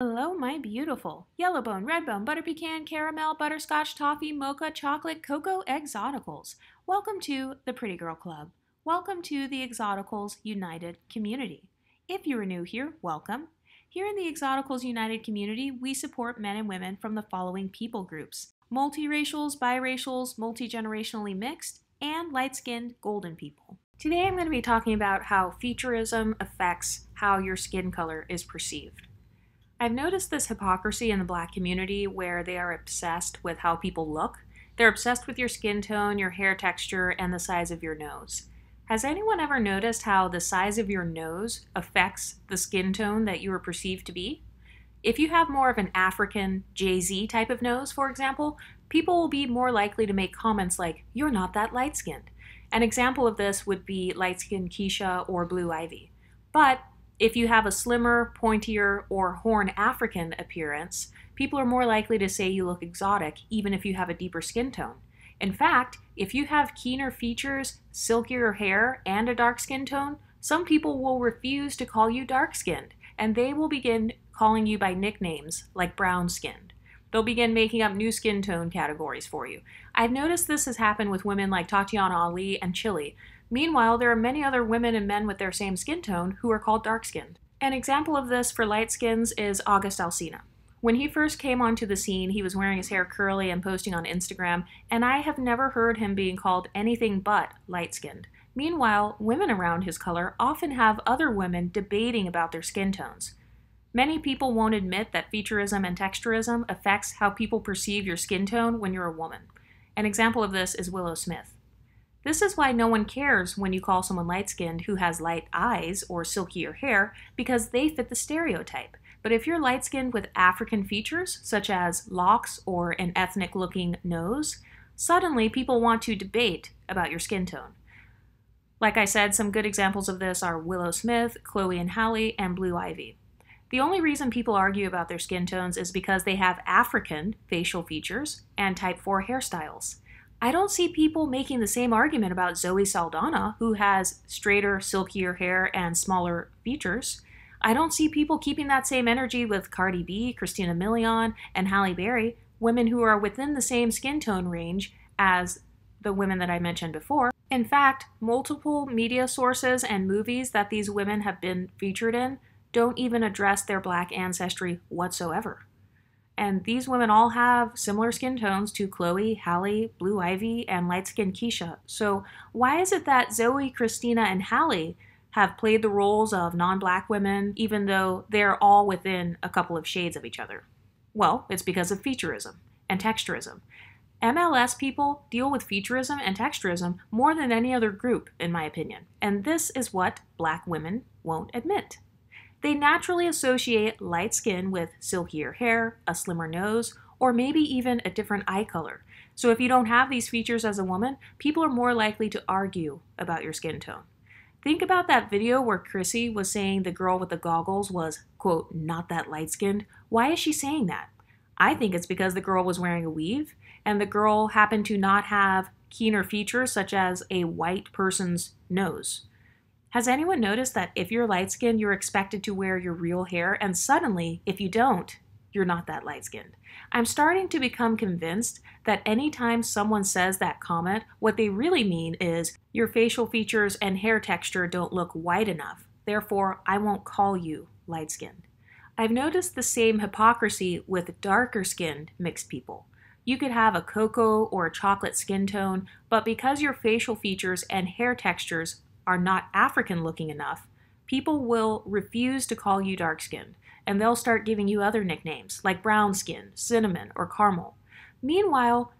Hello, my beautiful yellowbone, redbone, butter pecan, caramel, butterscotch, toffee, mocha, chocolate, cocoa, exoticals. Welcome to the Pretty Girl Club. Welcome to the Exoticals United community. If you are new here, welcome. Here in the Exoticals United community, we support men and women from the following people groups: multiracials, biracials, multi-generationally mixed, and light-skinned golden people. Today I'm going to be talking about how futurism affects how your skin color is perceived. I've noticed this hypocrisy in the Black community where they are obsessed with how people look. They're obsessed with your skin tone, your hair texture, and the size of your nose. Has anyone ever noticed how the size of your nose affects the skin tone that you are perceived to be? If you have more of an African Jay-Z type of nose, for example, people will be more likely to make comments like, "You're not that light-skinned." An example of this would be light-skinned Keisha or Blue Ivy. But if you have a slimmer, pointier, or Horn African appearance, people are more likely to say you look exotic even if you have a deeper skin tone. In fact, if you have keener features, silkier hair, and a dark skin tone, some people will refuse to call you dark-skinned, and they will begin calling you by nicknames like brown-skinned. They'll begin making up new skin tone categories for you. I've noticed this has happened with women like Tatiana Ali and Chili. Meanwhile, there are many other women and men with their same skin tone who are called dark-skinned. An example of this for light skins is August Alsina. When he first came onto the scene, he was wearing his hair curly and posting on Instagram, and I have never heard him being called anything but light-skinned. Meanwhile, women around his color often have other women debating about their skin tones. Many people won't admit that featurism and texturism affects how people perceive your skin tone when you're a woman. An example of this is Willow Smith. This is why no one cares when you call someone light-skinned who has light eyes or silkier hair, because they fit the stereotype. But if you're light-skinned with African features, such as locks or an ethnic-looking nose, suddenly people want to debate about your skin tone. Like I said, some good examples of this are Willow Smith, Chloe and Halle, and Blue Ivy. The only reason people argue about their skin tones is because they have African facial features and type 4 hairstyles. I don't see people making the same argument about Zoe Saldana, who has straighter, silkier hair and smaller features. I don't see people keeping that same energy with Cardi B, Christina Milian, and Halle Berry, women who are within the same skin tone range as the women that I mentioned before. In fact, multiple media sources and movies that these women have been featured in don't even address their Black ancestry whatsoever. And these women all have similar skin tones to Chloe, Halle, Blue Ivy, and light-skinned Keisha. So why is it that Zoe, Christina, and Halle have played the roles of non-Black women even though they're all within a couple of shades of each other? Well, it's because of featurism and texturism. MLS people deal with featurism and texturism more than any other group, in my opinion. And this is what Black women won't admit. They naturally associate light skin with silkier hair, a slimmer nose, or maybe even a different eye color. So if you don't have these features as a woman, people are more likely to argue about your skin tone. Think about that video where Chrissy was saying the girl with the goggles was, quote, not that light-skinned. Why is she saying that? I think it's because the girl was wearing a weave, and the girl happened to not have keener features such as a white person's nose. Has anyone noticed that if you're light-skinned, you're expected to wear your real hair, and suddenly, if you don't, you're not that light-skinned? I'm starting to become convinced that anytime someone says that comment, what they really mean is, your facial features and hair texture don't look white enough, therefore I won't call you light-skinned. I've noticed the same hypocrisy with darker-skinned mixed people. You could have a cocoa or a chocolate skin tone, but because your facial features and hair textures are not African looking enough, people will refuse to call you dark-skinned, and they'll start giving you other nicknames like brown skin, cinnamon, or caramel. Meanwhile,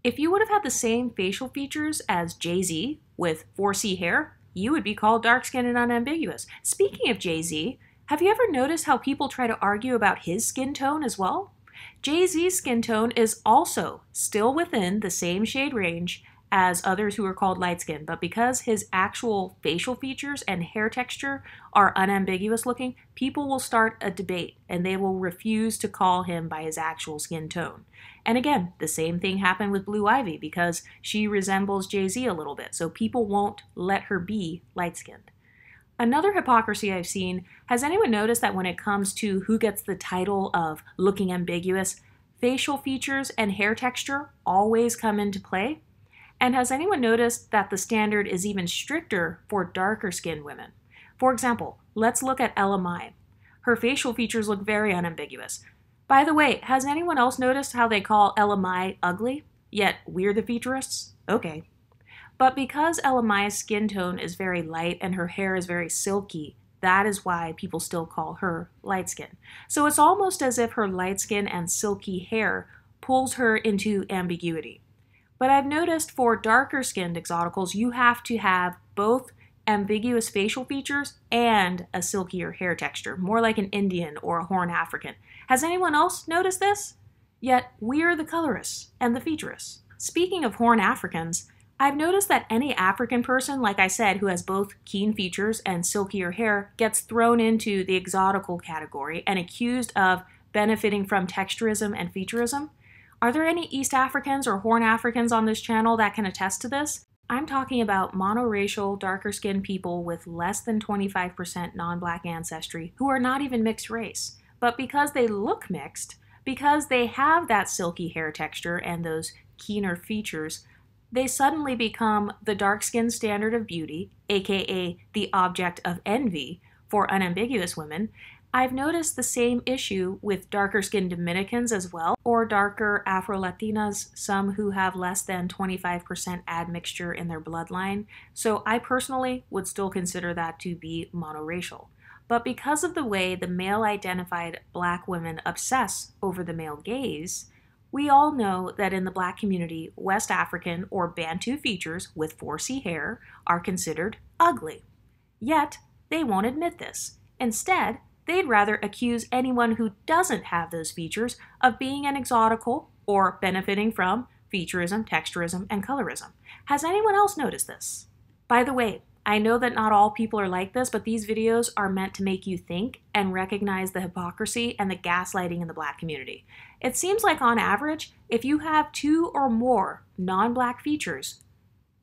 if you would have had the same facial features as Jay-Z with 4C hair, you would be called dark-skinned and unambiguous. Speaking of Jay-Z, have you ever noticed how people try to argue about his skin tone as well? Jay-Z's skin tone is also still within the same shade range as others who are called light-skinned, but because his actual facial features and hair texture are unambiguous looking, people will start a debate and they will refuse to call him by his actual skin tone. And again, the same thing happened with Blue Ivy because she resembles Jay-Z a little bit, so people won't let her be light-skinned. Another hypocrisy I've seen, has anyone noticed that when it comes to who gets the title of looking ambiguous, facial features and hair texture always come into play? And has anyone noticed that the standard is even stricter for darker skinned women? For example, let's look at Ella Mai. Her facial features look very unambiguous. By the way, has anyone else noticed how they call Ella Mai ugly? Yet we're the futurists? Okay. But because Ella Mai's skin tone is very light and her hair is very silky, that is why people still call her light skin. So it's almost as if her light skin and silky hair pulls her into ambiguity. But I've noticed for darker skinned exoticals, you have to have both ambiguous facial features and a silkier hair texture, more like an Indian or a Horn African. Has anyone else noticed this? Yet we're the colorists and the featurists. Speaking of Horn Africans, I've noticed that any African person, like I said, who has both keen features and silkier hair gets thrown into the exotical category and accused of benefiting from texturism and featurism. Are there any East Africans or Horn Africans on this channel that can attest to this? I'm talking about monoracial, darker-skinned people with less than 25% non-black ancestry who are not even mixed race. But because they look mixed, because they have that silky hair texture and those keener features, they suddenly become the dark-skinned standard of beauty, aka the object of envy for unambiguous women. I've noticed the same issue with darker-skinned Dominicans as well, or darker Afro-Latinas, some who have less than 25% admixture in their bloodline. So I personally would still consider that to be monoracial. But because of the way the male-identified black women obsess over the male gaze, we all know that in the black community, West African or Bantu features with 4C hair are considered ugly. Yet, they won't admit this. Instead, they'd rather accuse anyone who doesn't have those features of being an exotical or benefiting from featurism, texturism, and colorism. Has anyone else noticed this? By the way, I know that not all people are like this, but these videos are meant to make you think and recognize the hypocrisy and the gaslighting in the black community. It seems like on average, if you have 2 or more non-black features,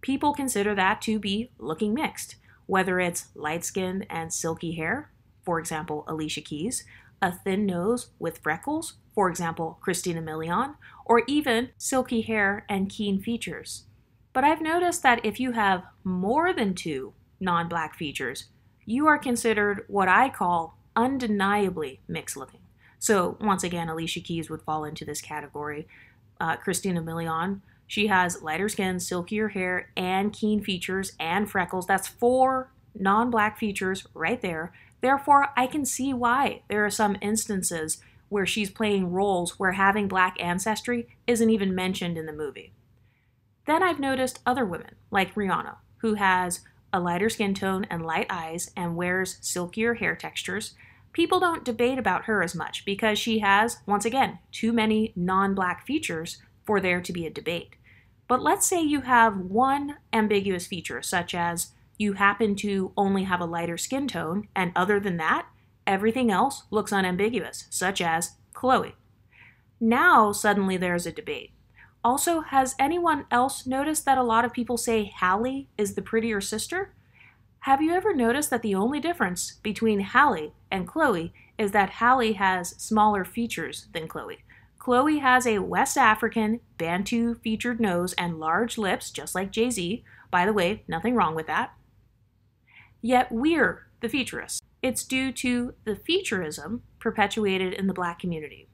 people consider that to be looking mixed, whether it's light-skinned and silky hair, for example, Alicia Keys, a thin nose with freckles, for example, Christina Milian, or even silky hair and keen features. But I've noticed that if you have more than 2 non-black features, you are considered what I call undeniably mixed looking. So once again, Alicia Keys would fall into this category. Christina Milian, she has lighter skin, silkier hair, and keen features and freckles. That's 4 non-black features right there. Therefore, I can see why there are some instances where she's playing roles where having black ancestry isn't even mentioned in the movie. Then I've noticed other women, like Rihanna, who has a lighter skin tone and light eyes and wears silkier hair textures. People don't debate about her as much because she has, once again, too many non-black features for there to be a debate. But let's say you have one ambiguous feature, such as you happen to only have a lighter skin tone, and other than that, everything else looks unambiguous, such as Chloe. Now suddenly there's a debate. Also, has anyone else noticed that a lot of people say Hallie is the prettier sister? Have you ever noticed that the only difference between Hallie and Chloe is that Hallie has smaller features than Chloe? Chloe has a West African Bantu featured nose and large lips, just like Jay-Z. By the way, nothing wrong with that. Yet we're the futurists. It's due to the featurism perpetuated in the black community.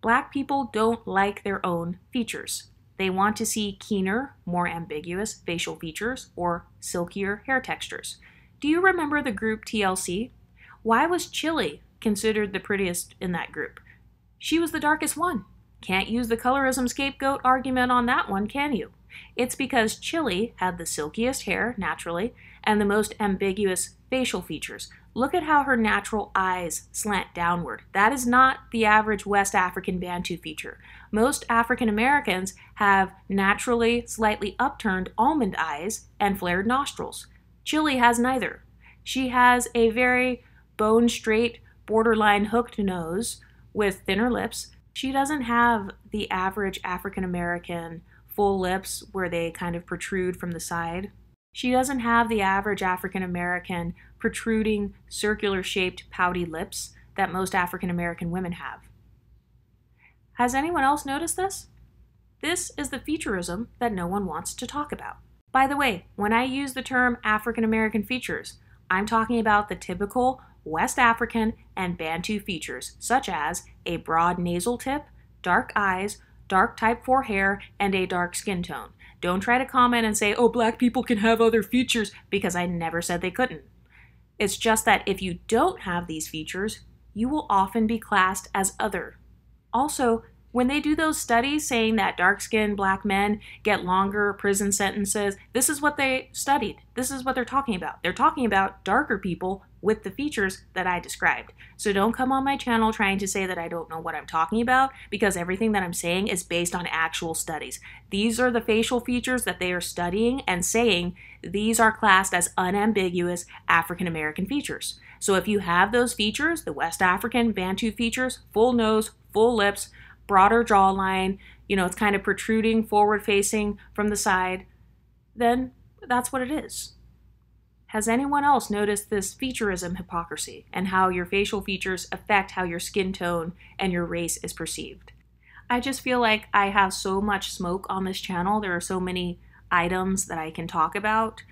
Black people don't like their own features. They want to see keener, more ambiguous facial features or silkier hair textures. Do you remember the group TLC? Why was Chili considered the prettiest in that group? She was the darkest one. Can't use the colorism scapegoat argument on that one, can you? It's because Chili had the silkiest hair, naturally, and the most ambiguous facial features. Look at how her natural eyes slant downward. That is not the average West African Bantu feature. Most African Americans have naturally slightly upturned almond eyes and flared nostrils. Chili has neither. She has a very bone-straight, borderline hooked nose with thinner lips. She doesn't have the average African American full lips where they kind of protrude from the side. She doesn't have the average African American protruding, circular-shaped, pouty lips that most African American women have. Has anyone else noticed this? This is the futurism that no one wants to talk about. By the way, when I use the term African American features, I'm talking about the typical West African and Bantu features, such as a broad nasal tip, dark eyes, dark type 4 hair, and a dark skin tone. Don't try to comment and say, oh, black people can have other features, because I never said they couldn't. It's just that if you don't have these features, you will often be classed as other. Also, when they do those studies saying that dark-skinned black men get longer prison sentences, this is what they studied. This is what they're talking about. They're talking about darker people with the features that I described. So don't come on my channel trying to say that I don't know what I'm talking about, because everything that I'm saying is based on actual studies. These are the facial features that they are studying and saying these are classed as unambiguous African American features. So if you have those features, the West African, Bantu features, full nose, full lips, broader jawline, it's kind of protruding forward facing from the side, then that's what it is. Has anyone else noticed this featurism hypocrisy and how your facial features affect how your skin tone and your race is perceived? I just feel like I have so much smoke on this channel. There are so many items that I can talk about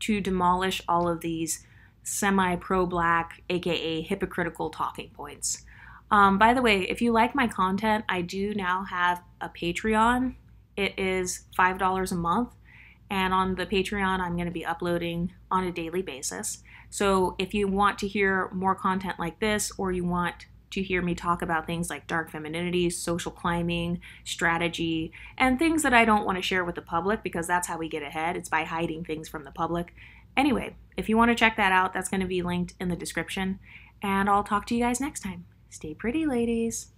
to demolish all of these semi-pro-black, aka hypocritical talking points. By the way, if you like my content, I do now have a Patreon. It is $5 a month, and on the Patreon, I'm going to be uploading on a daily basis. So if you want to hear more content like this, or you want to hear me talk about things like dark femininity, social climbing, strategy, and things that I don't want to share with the public, because that's how we get ahead. It's by hiding things from the public. Anyway, if you want to check that out, that's going to be linked in the description, and I'll talk to you guys next time. Stay pretty, ladies.